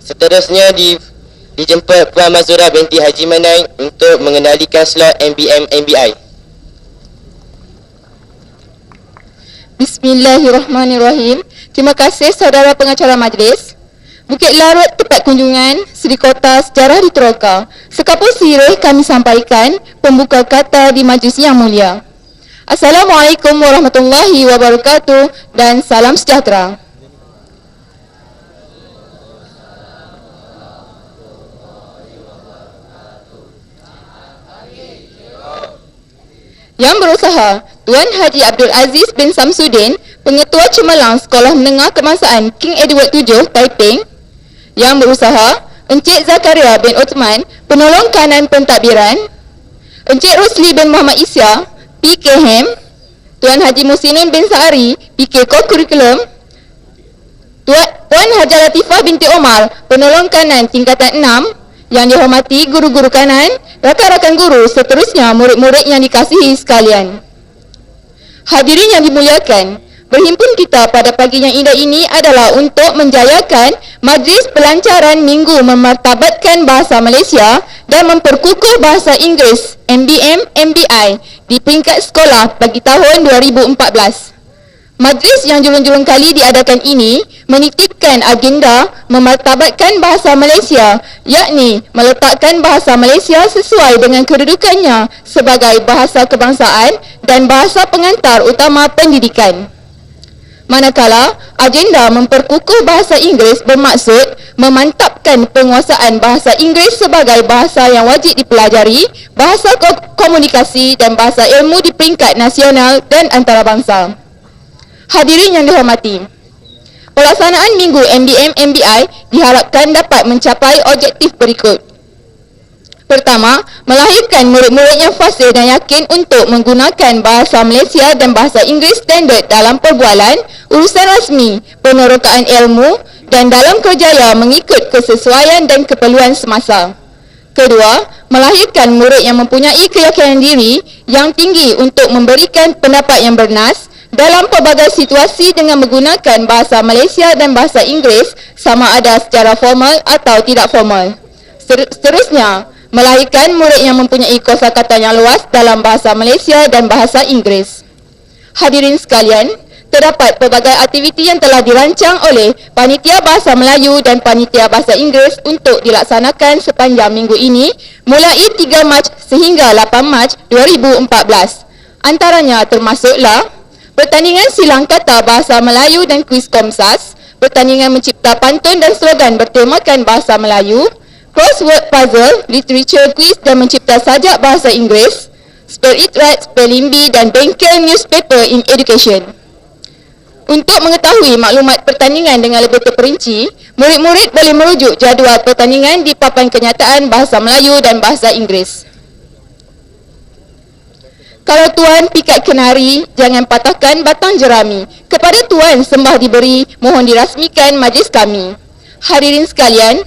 Seterusnya dijemput Puan Mazura binti Haji Manai untuk mengendalikan slot MBM MBI. Bismillahirrahmanirrahim. Terima kasih saudara pengacara majlis. Bukit Larut tempat kunjungan Seri Kota Sejarah di Teroka. Sekapul sirih kami sampaikan pembuka kata di majlis yang mulia. Assalamualaikum warahmatullahi wabarakatuh dan salam sejahtera. Yang berusaha Tuan Haji Abdul Aziz bin Samsudin, Pengetua Cemerlang Sekolah Menengah Kebangsaan King Edward VII, Taiping. Yang berusaha Encik Zakaria bin Uthman, Penolong Kanan Pentadbiran. Encik Rosli bin Muhammad Isya, PKM. Tuan Haji Musinin bin Sa'ari, PK Co-Curriculum. Tuan Haji Latifah binti Omar, Penolong Kanan Tingkatan 6. Yang dihormati guru-guru kanan, rakan-rakan guru, seterusnya murid-murid yang dikasihi sekalian. Hadirin yang dimuliakan, berhimpun kita pada pagi yang indah ini adalah untuk menjayakan Majlis Pelancaran Minggu memartabatkan bahasa Malaysia dan memperkukuh bahasa Inggeris MBM MBI di peringkat sekolah bagi tahun 2014. Majlis yang julung-julung kali diadakan ini menitipkan agenda memartabatkan bahasa Malaysia, yakni meletakkan bahasa Malaysia sesuai dengan kedudukannya sebagai bahasa kebangsaan dan bahasa pengantar utama pendidikan. Manakala agenda memperkukuh bahasa Inggeris bermaksud memantapkan penguasaan bahasa Inggeris sebagai bahasa yang wajib dipelajari, bahasa komunikasi dan bahasa ilmu di peringkat nasional dan antarabangsa. Hadirin yang dihormati, pelaksanaan Minggu MBM MBI diharapkan dapat mencapai objektif berikut. Pertama, melahirkan murid-murid yang fasih dan yakin untuk menggunakan bahasa Malaysia dan bahasa Inggeris standard dalam perbualan, urusan rasmi, penerokaan ilmu dan dalam kerjaya mengikut kesesuaian dan keperluan semasa. Kedua, melahirkan murid yang mempunyai keyakinan diri yang tinggi untuk memberikan pendapat yang bernas dalam pelbagai situasi dengan menggunakan bahasa Malaysia dan bahasa Inggeris sama ada secara formal atau tidak formal. Seterusnya, melahirkan murid yang mempunyai kosakata yang luas dalam bahasa Malaysia dan bahasa Inggeris. Hadirin sekalian, terdapat pelbagai aktiviti yang telah dirancang oleh Panitia Bahasa Melayu dan Panitia Bahasa Inggeris untuk dilaksanakan sepanjang minggu ini mulai 3 Mac sehingga 8 Mac 2014. Antaranya termasuklah pertandingan silang kata bahasa Melayu dan kuis Komsas, pertandingan mencipta pantun dan slogan bertemakan bahasa Melayu, crossword puzzle, literature quiz dan mencipta sajak bahasa Inggeris, spell it right, spelling bee dan bengkel newspaper in education. Untuk mengetahui maklumat pertandingan dengan lebih terperinci, murid-murid boleh merujuk jadual pertandingan di papan kenyataan bahasa Melayu dan bahasa Inggeris. Kalau tuan pikat kenari, jangan patahkan batang jerami. Kepada tuan sembah diberi, mohon dirasmikan majlis kami. Hadirin sekalian,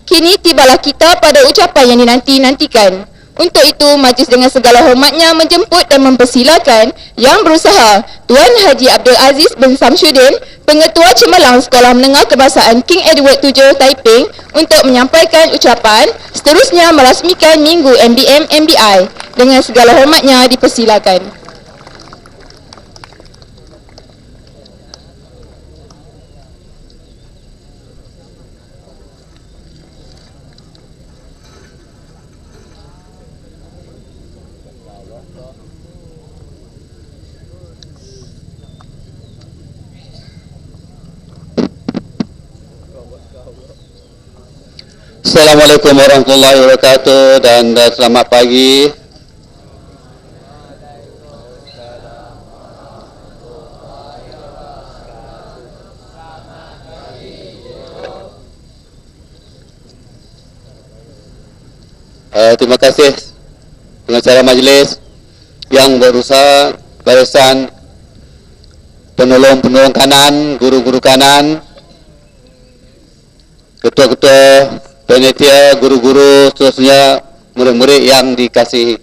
kini tibalah kita pada ucapan yang dinanti-nantikan. Untuk itu, majlis dengan segala hormatnya menjemput dan mempersilakan yang berusaha Tuan Haji Abdul Aziz bin Samsudin, Pengetua Cemerlang Sekolah Menengah Kebangsaan King Edward VII, Taiping untuk menyampaikan ucapan, seterusnya merasmikan Minggu MBM MBI. Dengan segala hormatnya dipersilakan. Assalamualaikum warahmatullahi wabarakatuh dan selamat pagi. Terima kasih pengacara majlis yang berusaha, barisan penolong-penolong kanan, guru-guru kanan, ketua-ketua panitia, guru-guru, seterusnya murid-murid yang dikasihi.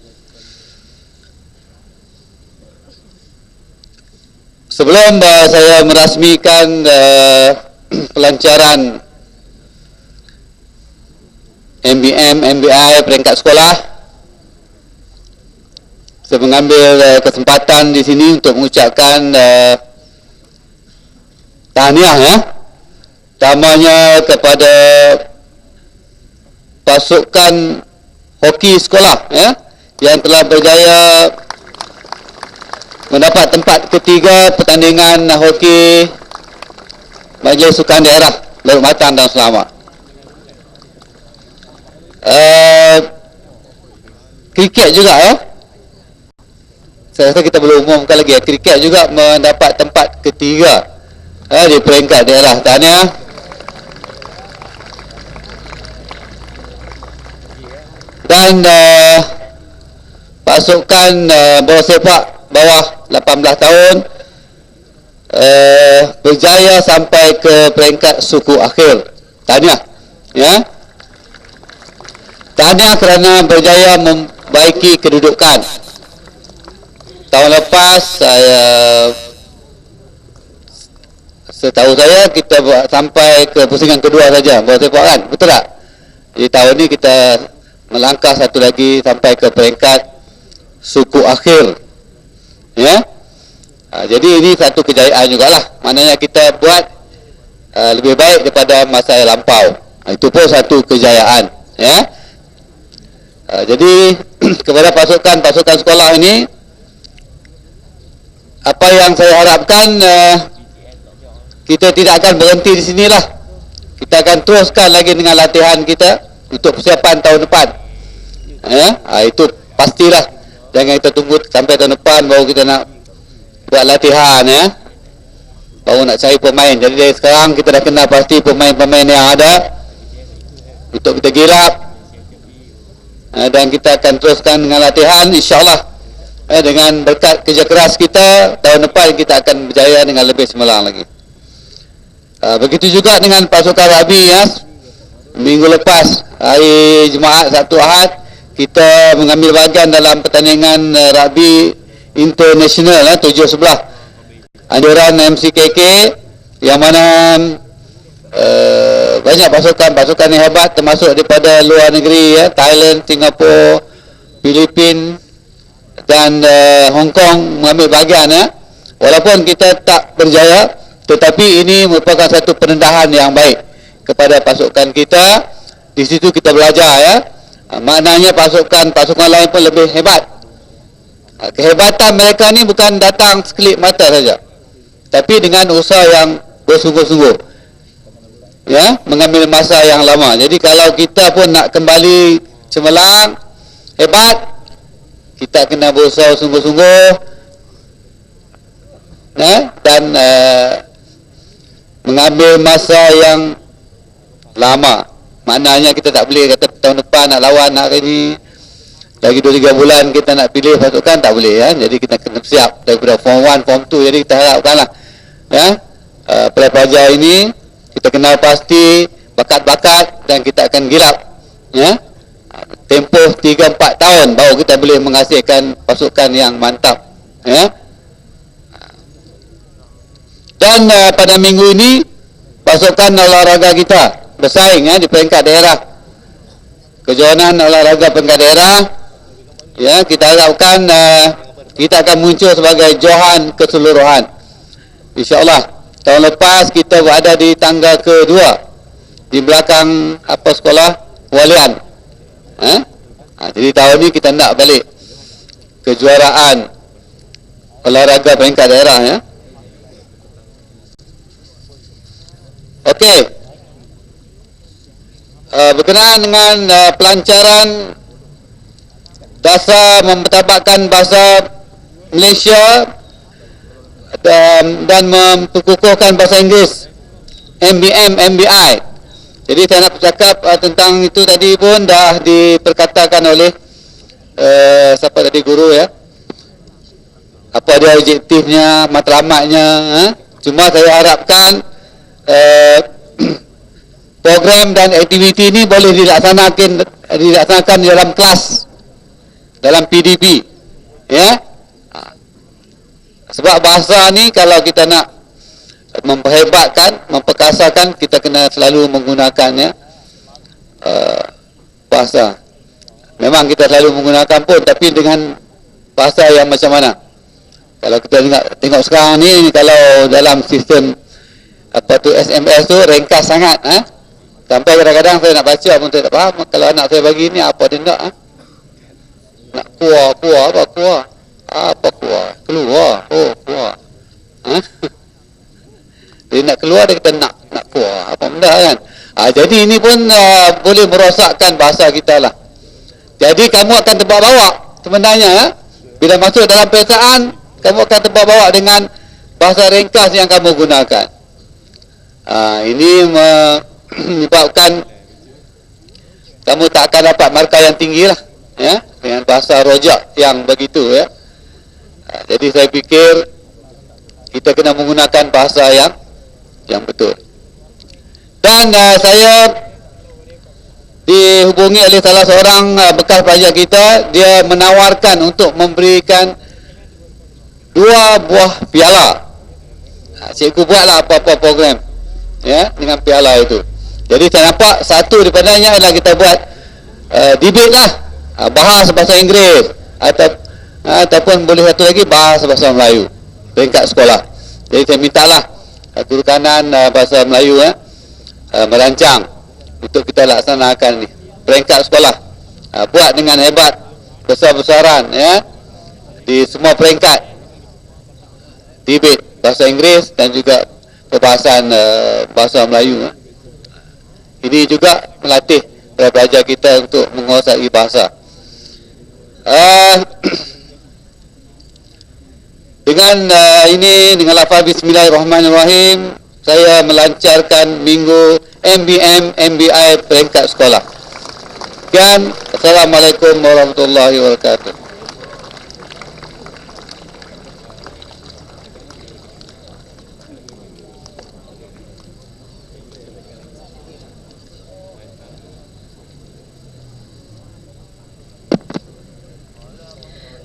Sebelum saya merasmikan pelancaran MBM, MBI peringkat sekolah. Saya mengambil kesempatan di sini untuk mengucapkan tahniah ya, utamanya kepada pasukan hoki sekolah ya, yang telah berjaya mendapat tempat ketiga pertandingan hoki Majlis Sukan Daerah Laut Matan dan Selamat. Kriket juga ya, saya rasa kita belum umumkan lagi ya, kriket juga mendapat tempat ketiga di peringkat daerah. Tahniah. Dan pasukan bola sepak bawah 18 tahun berjaya sampai ke peringkat suku akhir. Tahniah ya. Tahniah kerana berjaya membaiki kedudukan. Tahun lepas setahu saya kita sampai ke pusingan kedua saja bola sepak kan, betul tak? Jadi tahun ni kita melangkah satu lagi sampai ke peringkat suku akhir ya. Jadi ini satu kejayaan jugalah, maknanya kita buat lebih baik daripada masa yang lampau. Itu pun satu kejayaan ya. Jadi kepada pasukan sekolah ini, apa yang saya harapkan, kita tidak akan berhenti di sinilah. Kita akan teruskan lagi dengan latihan kita untuk persiapan tahun depan ya. Itu pastilah, jangan kita tunggu sampai tahun depan baru kita nak buat latihan ya, baru nak cari pemain. Jadi dari sekarang kita dah kenal pasti pemain-pemain yang ada untuk kita girap, dan kita akan teruskan dengan latihan insyaAllah. Dengan berkat kerja keras kita, tahun depan kita akan berjaya dengan lebih cemerlang lagi. Begitu juga dengan pasukan rugby ya. Minggu lepas hari Jumaat, Sabtu, Ahad, kita mengambil bahagian dalam pertandingan rugby international 7-11 anjuran MCKK, yang mana banyak pasukan yang hebat termasuk daripada luar negeri ya, Thailand, Singapura, Filipina dan Hong Kong mengambil bahagian ya. Walaupun kita tak berjaya, tetapi ini merupakan satu perendahan yang baik kepada pasukan kita. Di situ kita belajar ya, maknanya pasukan lain pun lebih hebat. Kehebatan mereka ni bukan datang sekelip mata saja, tapi dengan usaha yang bersungguh-sungguh ya, mengambil masa yang lama. Jadi kalau kita pun nak kembali cemerlang hebat, kita kena berusaha sungguh-sungguh ya, dan mengambil masa yang lama. Maknanya kita tak boleh kata tahun depan nak lawan hari ni, lagi 2-3 bulan kita nak pilih pasukan, tak boleh ya. Jadi kita kena siap daripada form 1, form 2. Jadi kita harapkanlah ya, pelajar ini kita kenal pasti bakat-bakat dan kita akan girap ya. Tempoh 3-4 tahun baru kita boleh menghasilkan pasukan yang mantap ya. Dan pada minggu ini pasukan olahraga kita bersaing ya, di peringkat daerah. Kejohanan olahraga peringkat daerah ya, kita harapkan kita akan muncul sebagai johan keseluruhan insyaAllah. Tahun lepas kita berada di tangga kedua di belakang sekolah Walian jadi tahun ni kita nak balik kejuaraan olahraga peringkat daerah ya. Okey, berkenaan dengan pelancaran dasar mempertabatkan bahasa Malaysia dan memperkukuhkan bahasa Inggeris MBM, MBI. Jadi saya nak bercakap tentang itu tadi pun dah diperkatakan oleh siapa tadi, guru ya. Apa dia objektifnya, matlamatnya Cuma saya harapkan program dan aktiviti ini boleh dilaksanakan dalam kelas, dalam PDP ya. Sebab bahasa ni kalau kita nak memperhebatkan, memperkasakan, kita kena selalu menggunakannya bahasa. Memang kita selalu menggunakan pun, tapi dengan bahasa yang macam mana. Kalau kita tengok sekarang ni, kalau dalam sistem SMS tu ringkas sangat, sampai kadang-kadang saya nak baca pun saya tak faham. Kalau anak saya bagi ni apa dia nak, nak kuah apa kuah, apa kuah, keluar, oh kuah, dia nak keluar, dia kata nak kuah, apa benda kan. Jadi ini pun boleh merosakkan bahasa kita lah. Jadi kamu akan terbawa-bawa sebenarnya, bila masuk dalam perasaan, kamu akan terbawa-bawa dengan bahasa ringkas yang kamu gunakan. Ini menyebabkan kamu tak akan dapat markah yang tinggi lah, ya, dengan bahasa rojak yang begitu, ya. Jadi saya fikir kita kena menggunakan bahasa yang betul. Dan saya dihubungi oleh salah seorang bekas pelajar kita. Dia menawarkan untuk memberikan 2 buah piala. Cikgu buatlah apa-apa program, ya, dengan piala itu. Jadi saya nampak satu daripadanya adalah kita buat debate lah, bahas bahasa Inggeris, ataupun boleh satu lagi bahas bahasa Melayu peringkat sekolah. Jadi saya mintalah guru kanan bahasa Melayu merancang untuk kita laksanakan ni peringkat sekolah, buat dengan hebat, besar-besaran, ya, di semua peringkat, debate bahasa Inggeris dan juga perbahasan bahasa Melayu. Ini juga melatih pelajar kita untuk menguasai bahasa. Dengan dengan lafaz Bismillahirrahmanirrahim, saya melancarkan minggu MBM MBI peringkat sekolah. Sekian, Assalamualaikum warahmatullahi wabarakatuh.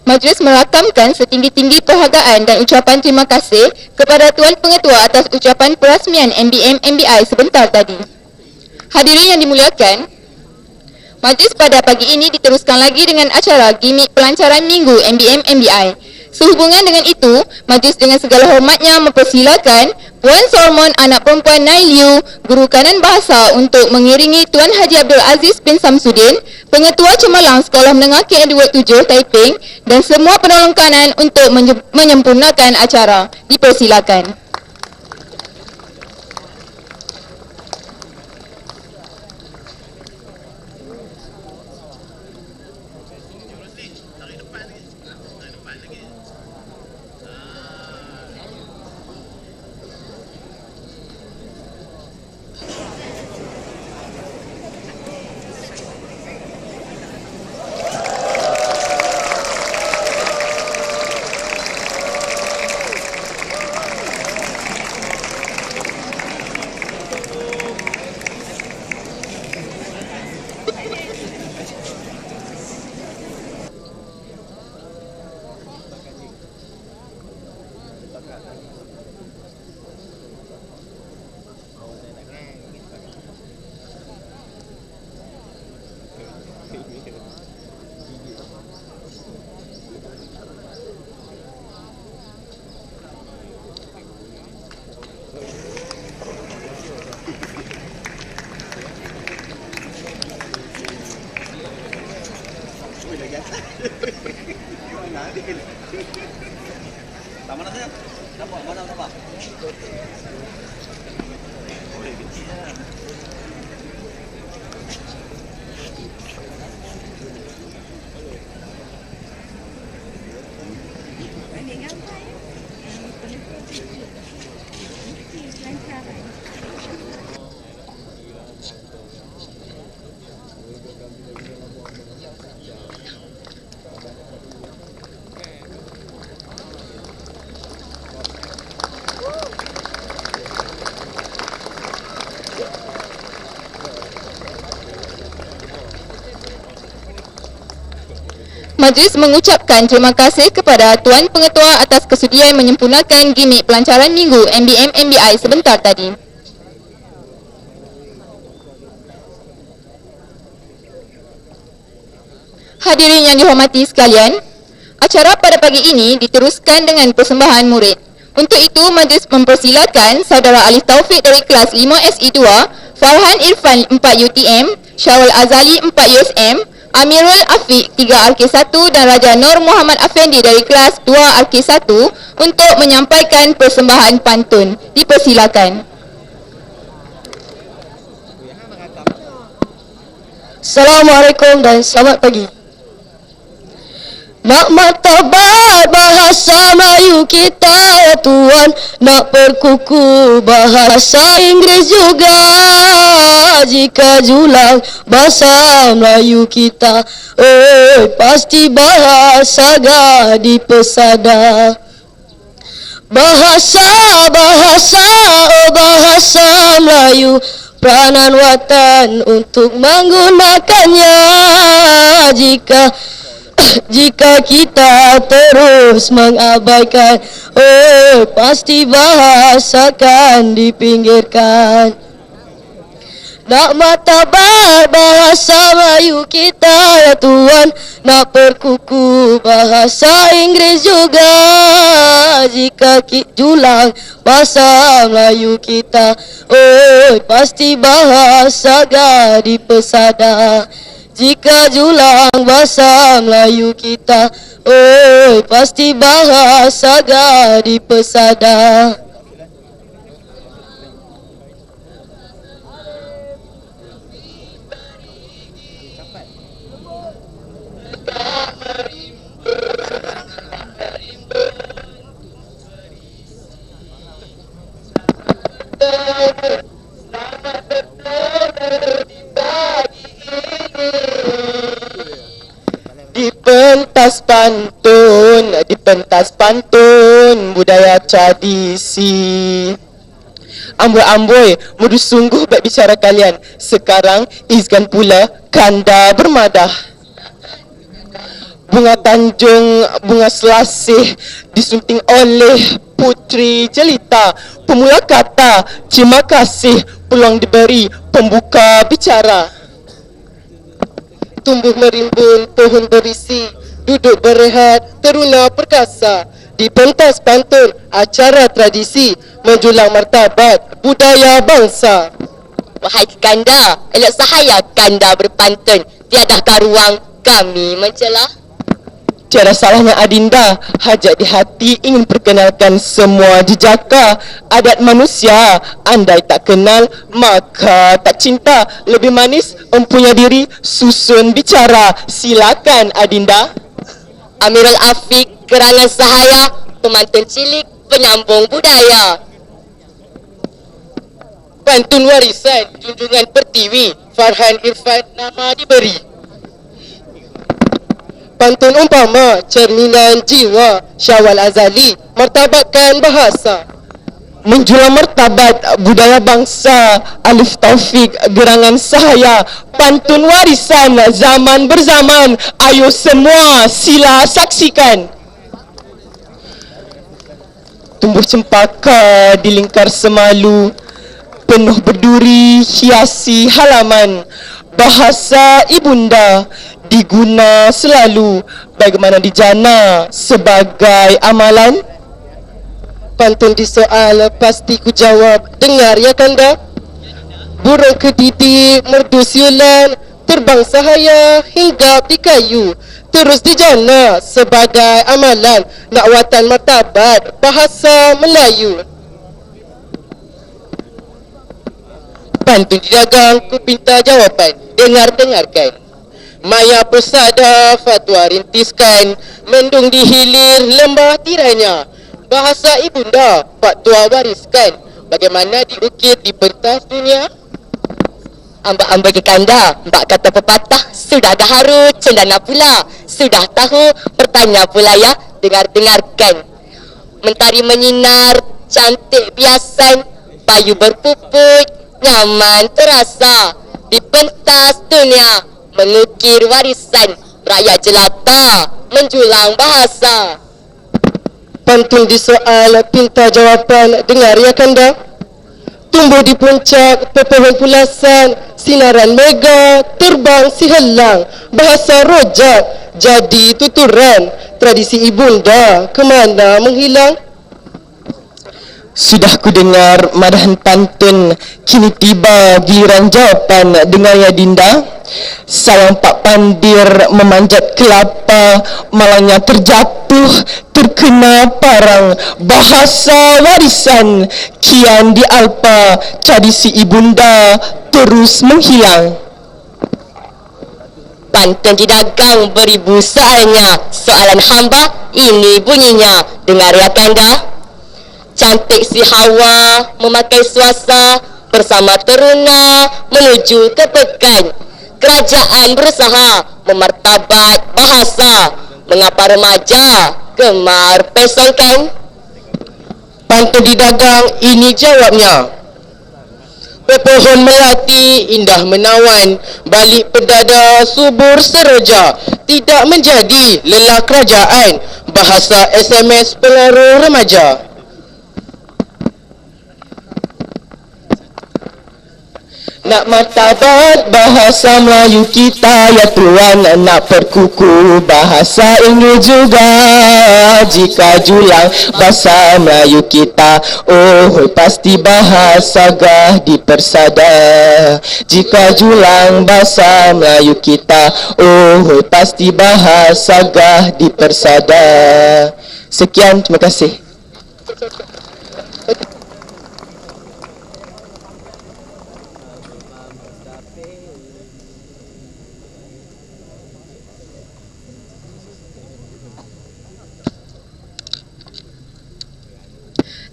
Majlis merakamkan setinggi-tinggi penghargaan dan ucapan terima kasih kepada Tuan Pengetua atas ucapan perasmian MBM MBI sebentar tadi. Hadirin yang dimuliakan, majlis pada pagi ini diteruskan lagi dengan acara gimik pelancaran minggu MBM MBI. Sehubungan dengan itu, majlis dengan segala hormatnya mempersilakan Puan Solomon anak perempuan Nailiu, guru kanan bahasa, untuk mengiringi Tuan Haji Abdul Aziz bin Samsudin, Pengetua Cemerlang Sekolah Menengah King Edward 7 Taiping, dan semua penolong kanan untuk menyempurnakan acara. Dipersilakan. Majlis mengucapkan terima kasih kepada Tuan Pengetua atas kesudian menyempurnakan gimik pelancaran minggu MBM MBI sebentar tadi. Hadirin yang dihormati sekalian, acara pada pagi ini diteruskan dengan persembahan murid. Untuk itu, majlis mempersilakan Saudara Alif Taufik dari kelas 5 SE2, Farhan Irfan 4 UTM, Syawal Azali 4 USM, Amirul Afiq 3 RK1 dan Raja Nur Muhammad Afendi dari kelas 2 RK1 untuk menyampaikan persembahan pantun. Dipersilakan. Assalamualaikum dan selamat pagi. Nak martabat bahasa Melayu kita ya Tuan, nak perkuku bahasa Inggeris juga. Jika julang bahasa Melayu kita, oh pasti bahasa gadi pesada. Bahasa Melayu peranan watan untuk menggunakannya. Jika kita terus mengabaikan, oh pasti bahasa akan dipinggirkan. Nak martabat bahasa Melayu kita ya Tuan, nak perkuku bahasa Inggeris juga. Jika julang bahasa Melayu kita, oh pasti bahasa gadi pesada. Jika julang bahasa Melayu kita, oh pasti bahasa gadi pesada. Di pentas pantun budaya tradisi. Amboi-amboi, mudah sungguh baik bicara kalian. Sekarang izkan pula kanda bermadah. Bunga Tanjung, bunga selasih disunting oleh Putri Jelita. Pemula kata, terima kasih peluang diberi pembuka bicara. Tumbuh merimbun pohon berisi, duduk berehat teruna perkasa. Di pentas pantun acara tradisi, menjulang martabat budaya bangsa. Wahai kanda, elok sahaya kanda berpantun, tiadakah ruang kami mencelah? Tiada salahnya Adinda, hajat di hati ingin perkenalkan semua jejaka adat manusia. Andai tak kenal, maka tak cinta. Lebih manis empunya diri, susun bicara. Silakan Adinda. Amirul Afiq, gerangan sahaya, pemantun cilik, penyambung budaya. Pantun warisan, junjungan pertiwi, Farhan Irfan nama diberi. Pantun umpama, cerminan jiwa, Syawal Azali, martabatkan bahasa. Menjual martabat budaya bangsa, Alif Taufik, gerangan sahaya. Pantun warisan zaman berzaman, ayo semua sila saksikan. Tumbuh cempaka di lingkar semalu, penuh berduri hiasi halaman. Bahasa ibunda diguna selalu, bagaimana dijana sebagai amalan. Pantun di soal pasti ku jawab, dengar ya kanda. Burung kedidi merdu siulan, terbang sahaya hingga di kayu, terus dijana sebagai amalan, nak watan martabat bahasa Melayu. Pantun didagang, ku pinta jawapan, dengarkan. Maya persada fatwa rintiskan, mendung di hilir lembah tiranya. Bahasa ibunda fatwa wariskan, bagaimana diukir di pentas dunia. Ambak-ambak ke kanda, mbak kata pepatah, sudah gaharu cendana pula, sudah tahu bertanya pula ya, dengarkan. Mentari menyinar, cantik biasan, payu berpuput, nyaman terasa. Di pentas dunia, mengukir warisan, rakyat jelata, menjulang bahasa. Pantun di soal pinta jawapan, dengar ya kanda. tumbuh di puncak pepohon pulasan, sinaran mega terbang si helang, bahasa rojak jadi tuturan, tradisi ibunda kemana menghilang. Sudah ku dengar madahan pantun, kini tiba giliran jawapan. Dengar ya Dinda, sayang Pak Pandir memanjat kelapa, malangnya terjatuh terkena parang. Bahasa warisan kian dialpa, tradisi ibunda terus menghilang. Pantun didagang beribu soalnya, soalan hamba ini bunyinya. Dengar ya Kanda. Cantik si Hawa memakai suasa bersama teruna menuju ke Pekan. Kerajaan berusaha memartabat bahasa. Mengapa remaja gemar pesongkan? Pantun didagang ini jawabnya. Pepohon melati indah menawan, balik pedada subur seroja, tidak menjadi lelah kerajaan, bahasa SMS pengaruh remaja. Nak martabat bahasa Melayu kita ya tuan, nak perkuku bahasa Inggeris juga. Jika julang bahasa Melayu kita, oh pasti bahasa gah dipersada. Jika julang bahasa Melayu kita, oh pasti bahasa gah dipersada. Sekian, terima kasih.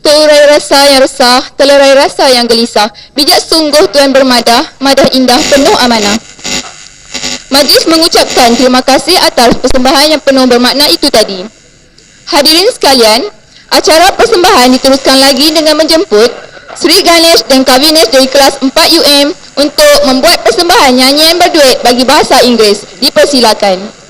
Terurai rasa yang resah, telerai rasa yang gelisah. Bijak sungguh Tuan bermadah, madah indah penuh amanah. Majlis mengucapkan terima kasih atas persembahan yang penuh bermakna itu tadi. Hadirin sekalian, acara persembahan diteruskan lagi dengan menjemput Sri Ganesh dan Kavinesh dari kelas 4 UM untuk membuat persembahan nyanyian berduet bagi bahasa Inggeris. Dipersilakan.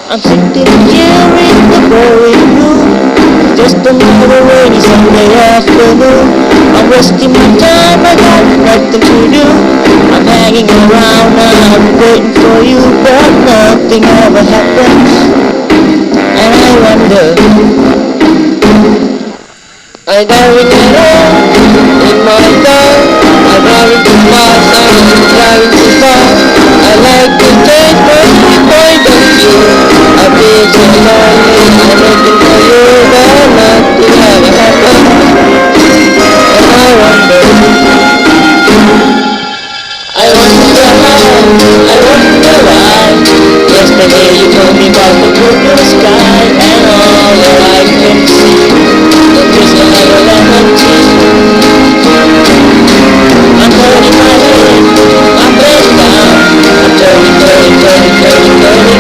I'm sitting here in the boring room, just another rainy Sunday afternoon. I'm wasting my time, I got nothing to do. I'm hanging around, I'm waiting for you, but nothing ever happens. And I wonder, I'm driving around in my car, I'm driving too fast, I'm driving too far. I like to take my point of view. I've been so lonely, I'm looking for you, but nothing ever happened. And I wonder how, I wonder why. Yesterday you told me about the blue sky, and all that I can see is another lemon tree. I'm turning my head, I'm breaking down, I'm turning around,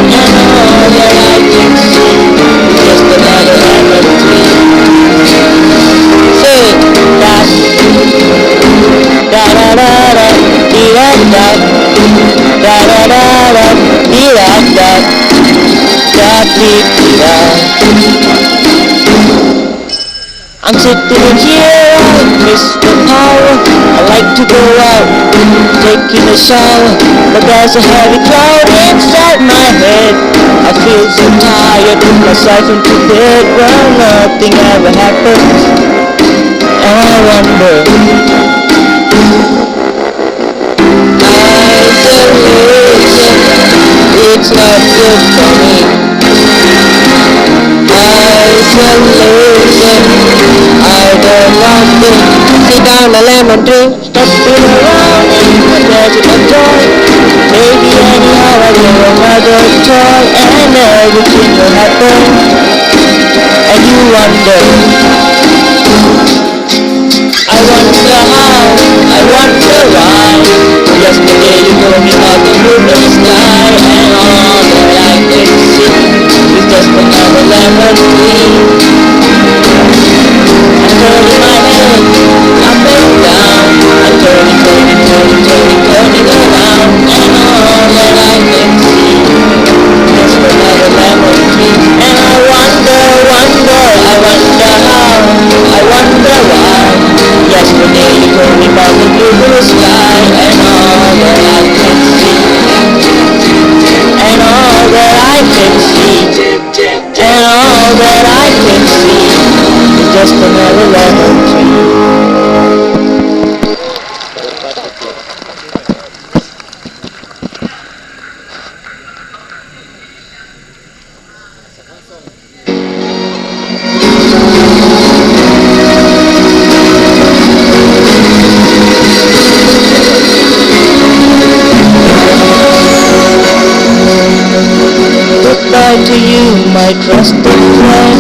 and all that I can see is just another lemon tree. Say that, da da da da, dee da da, da da da da, dee da da, da dee da. I'm sitting here, I miss the power. I like to go out, taking a shower, but there's a heavy cloud inside my head. I feel so tired, put myself into bed, well nothing ever happens. And I wonder, isolation, it's not good for me. Isolation, I don't want to sit down a lemon tree, stopping around in the desert of joy. Maybe anyhow I get another toy, and everything will happen. And you wonder, I wonder how, I wonder why. Yesterday you told told me about the blue sky, and all that I could see is just another lemon tree. I'm turning my head up and down, I'm turning around, and all that I can see is just another lemon tree. And I wonder how, I wonder why. Yesterday you told me about the blue sky, and all that I can see, and all that I can see, and all that I can see is just another lemon tree. Goodbye to you, my trusted friend.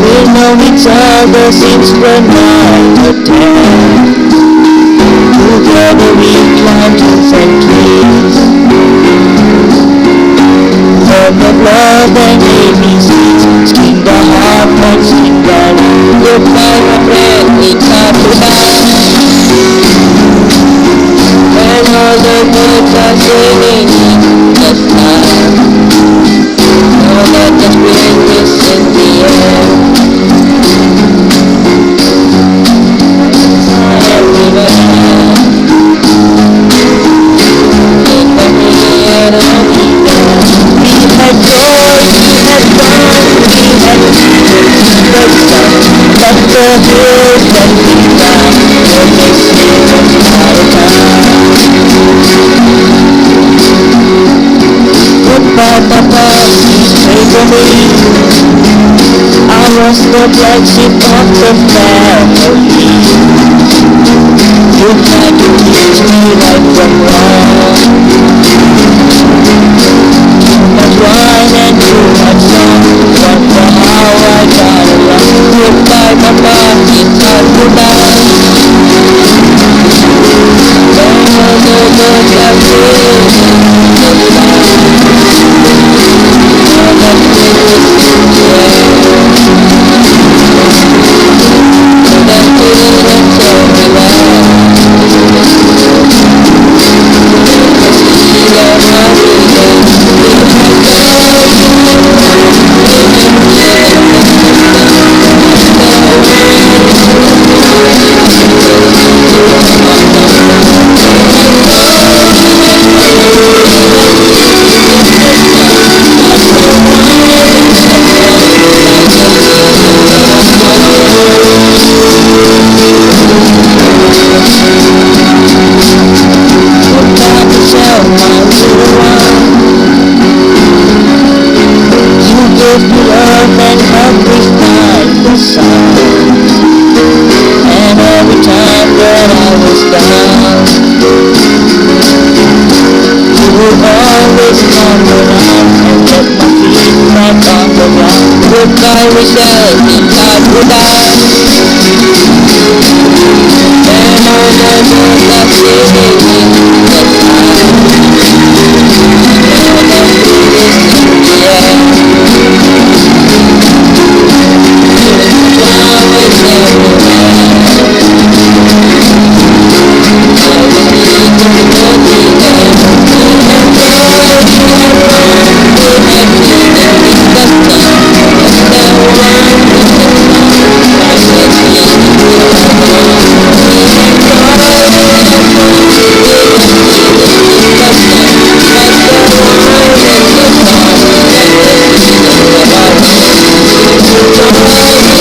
We've known each other since we're 9 or 10. Together we climbed hills and trees, learned of love and ABCs, skinned the heart and skinned the knee. Goodbye, my friend, it's hard to die. When all the birds are singing in the sky, know that the spring is in the air. Everywhere, in the near and there, we had joy, we had fun, we had tears, the sun, but the hills that we climbed were missing all the time. Goodbye, Papa, please pray for me. I was the black sheep of the family. You tried to teach me right from wrong. Too much wine and too much song, wonder how I got along. Goodbye, Papa, it's hard to die. When all the birds are singing in the sky, all that spring is in the air. So that didn't tell me why. See that happiness gave me love and helped me find the sun. And every time that I was down, you would always come around and let my feet back on the ground. Goodbye, Michelle, it's hard to die. And all the birds are singing in the sky, all the food is in the air. Flowers everywhere, all the people looking there. We had joy, we had fun, we had freedom in the sun. And the wine was the song, I said we were alone. We had joy, we had fun, we had freedom in the sun. But the wine was the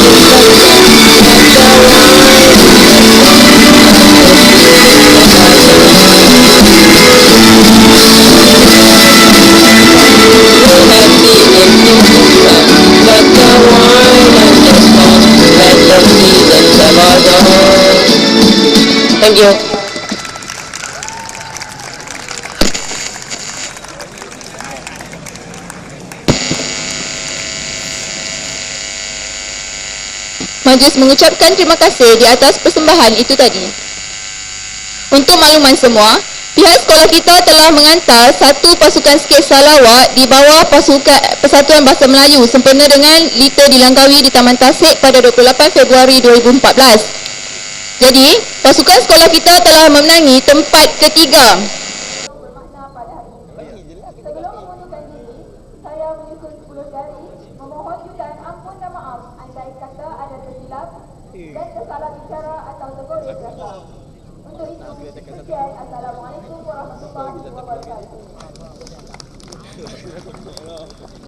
song, that was freedom of our lives. But the wine Majlis mengucapkan terima kasih di atas persembahan itu tadi. Untuk makluman semua, pihak sekolah kita telah mengantar satu pasukan skate salawat di bawah Persatuan Bahasa Melayu sempena dengan Lita dilangkawi di Taman Tasik pada 28 Februari 2014. Jadi, pasukan sekolah kita telah memenangi tempat ketiga. Sebelum mengundurkan diri, saya menyusun 10 garis memohon juga ampun dan maaf andai kata ada tersilap dan tersalah bicara atau tegur berkata. Untuk itu, sekian. Assalamualaikum warahmatullahi wabarakatuh.